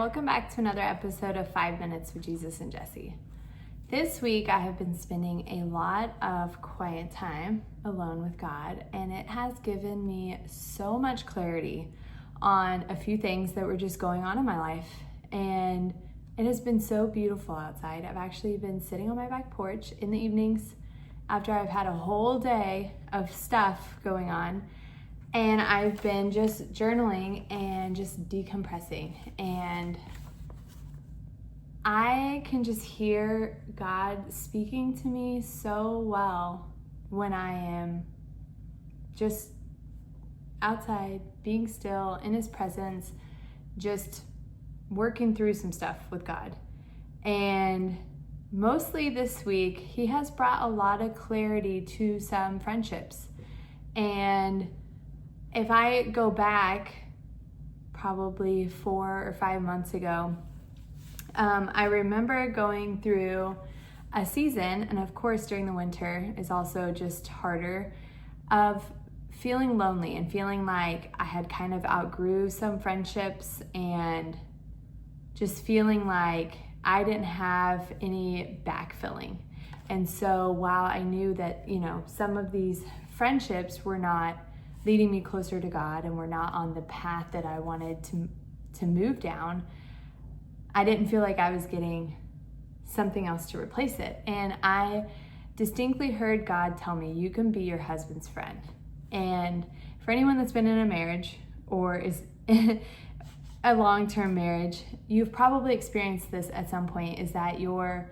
welcome back to another episode of 5 Minutes with Jesus and Jesse. This week I have been spending a lot of quiet time alone with God, and it has given me so much clarity on a few things that were just going on in my life, and it has been so beautiful outside. I've actually been sitting on my back porch in the evenings after I've had a whole day of stuff going on, and I've been just journaling and just decompressing, and I can just hear God speaking to me so well when I am just outside, being still in His presence, just working through some stuff with God. And mostly this week, He has brought a lot of clarity to some friendships. And if I go back probably 4 or 5 months ago, I remember going through a season, and of course during the winter is also just harder, of feeling lonely and feeling like I had kind of outgrew some friendships and just feeling like I didn't have any backfilling. And so while I knew that, some of these friendships were not leading me closer to God and were not on the path that I wanted to move down, I didn't feel like I was getting something else to replace it. And I distinctly heard God tell me, you can be your husband's friend. And for anyone that's been in a marriage or is in a long-term marriage, you've probably experienced this at some point, is that your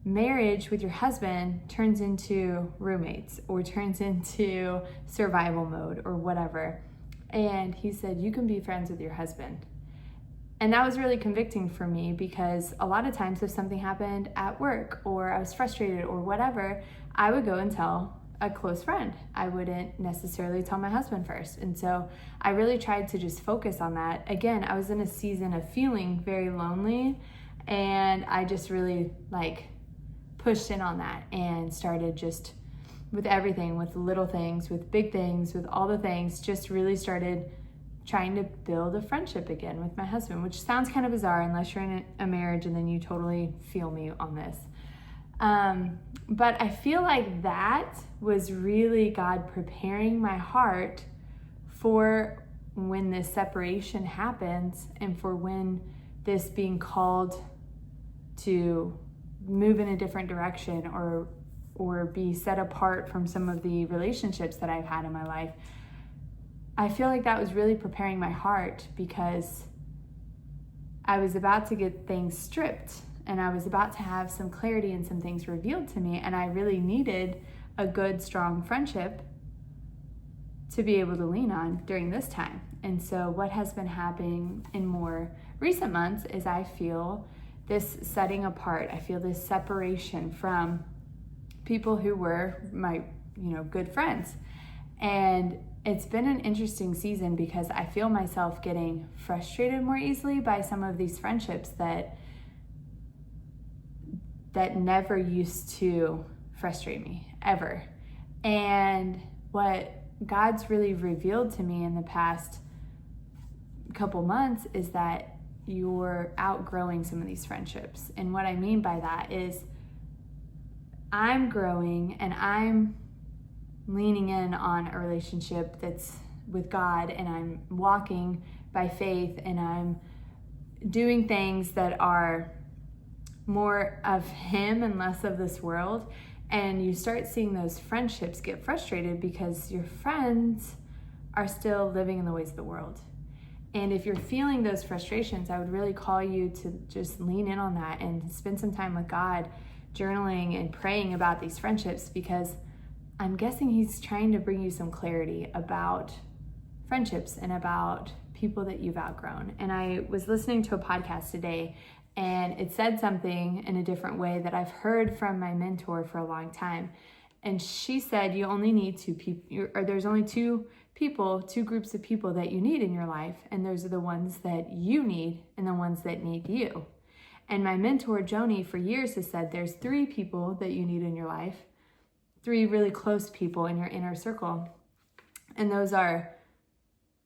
marriage with your husband turns into roommates or turns into survival mode or whatever. And He said, you can be friends with your husband. And that was really convicting for me, because a lot of times if something happened at work or I was frustrated or whatever, I would go and tell a close friend. I wouldn't necessarily tell my husband first. And so I really tried to just focus on that. Again, I was in a season of feeling very lonely, and I just really pushed in on that and started just with everything, with little things, with big things, with all the things, just really started trying to build a friendship again with my husband, which sounds kind of bizarre unless you're in a marriage, and then you totally feel me on this. But I feel like that was really God preparing my heart for when this separation happens, and for when this being called to move in a different direction or be set apart from some of the relationships that I've had in my life. I feel like that was really preparing my heart, because I was about to get things stripped, and I was about to have some clarity and some things revealed to me, and I really needed a good, strong friendship to be able to lean on during this time. And so what has been happening in more recent months is I feel this setting apart. I feel this separation from people who were my, good friends. And it's been an interesting season, because I feel myself getting frustrated more easily by some of these friendships that never used to frustrate me, ever. And what God's really revealed to me in the past couple months is that you're outgrowing some of these friendships. And what I mean by that is I'm growing, and I'm leaning in on a relationship that's with God, and I'm walking by faith, and I'm doing things that are more of Him and less of this world. And you start seeing those friendships get frustrated because your friends are still living in the ways of the world. And if you're feeling those frustrations, I would really call you to just lean in on that and spend some time with God, journaling and praying about these friendships, because I'm guessing He's trying to bring you some clarity about friendships and about people that you've outgrown. And I was listening to a podcast today, and it said something in a different way that I've heard from my mentor for a long time. And she said, you only need two people, or there's only two groups of people that you need in your life. And those are the ones that you need and the ones that need you. And my mentor, Joni, for years has said there's 3 people that you need in your life, 3 really close people in your inner circle. And those are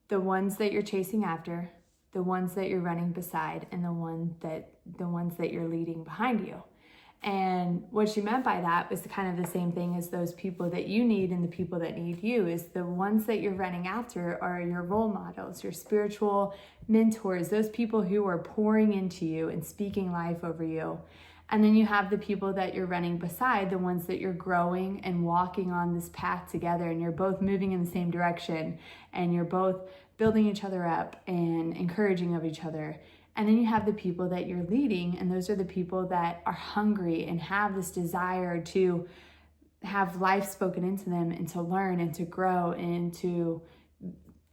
the ones that you're chasing after, the ones that you're running beside, and the ones that you're leading behind you. And what she meant by that was kind of the same thing as those people that you need and the people that need you. Is the ones that you're running after are your role models, your spiritual mentors, those people who are pouring into you and speaking life over you. And then you have the people that you're running beside, the ones that you're growing and walking on this path together, and you're both moving in the same direction, and you're both building each other up and encouraging of each other. And then you have the people that you're leading, and those are the people that are hungry and have this desire to have life spoken into them and to learn and to grow and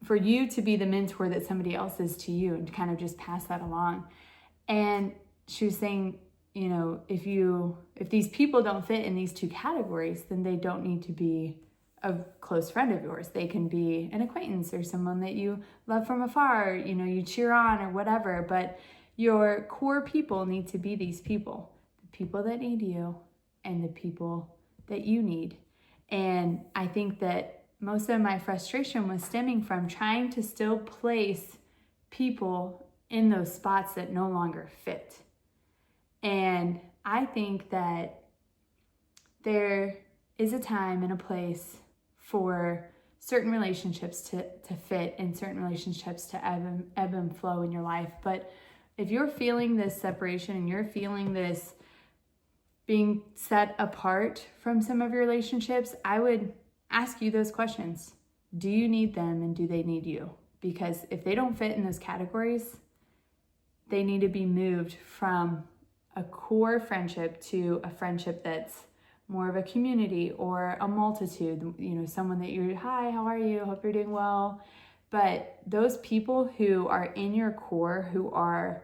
for you to be the mentor that somebody else is to you and to kind of just pass that along. And she was saying, if these people don't fit in these two categories, then they don't need to be a close friend of yours. They can be an acquaintance or someone that you love from afar, you cheer on or whatever, but your core people need to be these people, the people that need you and the people that you need. And I think that most of my frustration was stemming from trying to still place people in those spots that no longer fit. And I think that there is a time and a place for certain relationships to fit and certain relationships to ebb and flow in your life. But if you're feeling this separation and you're feeling this being set apart from some of your relationships, I would ask you those questions. Do you need them and do they need you? Because if they don't fit in those categories, they need to be moved from a core friendship to a friendship that's more of a community or a multitude, someone that you're, hi, how are you? Hope you're doing well. But those people who are in your core, who are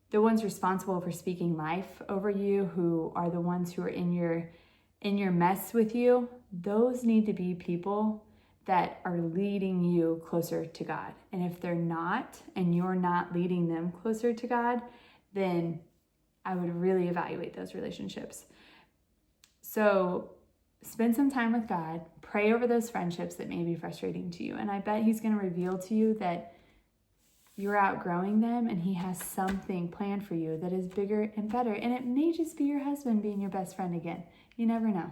the ones responsible for speaking life over you, who are the ones who are in your mess with you, those need to be people that are leading you closer to God. And if they're not, and you're not leading them closer to God, then I would really evaluate those relationships. So spend some time with God, pray over those friendships that may be frustrating to you. And I bet He's going to reveal to you that you're outgrowing them and He has something planned for you that is bigger and better. And it may just be your husband being your best friend again. You never know.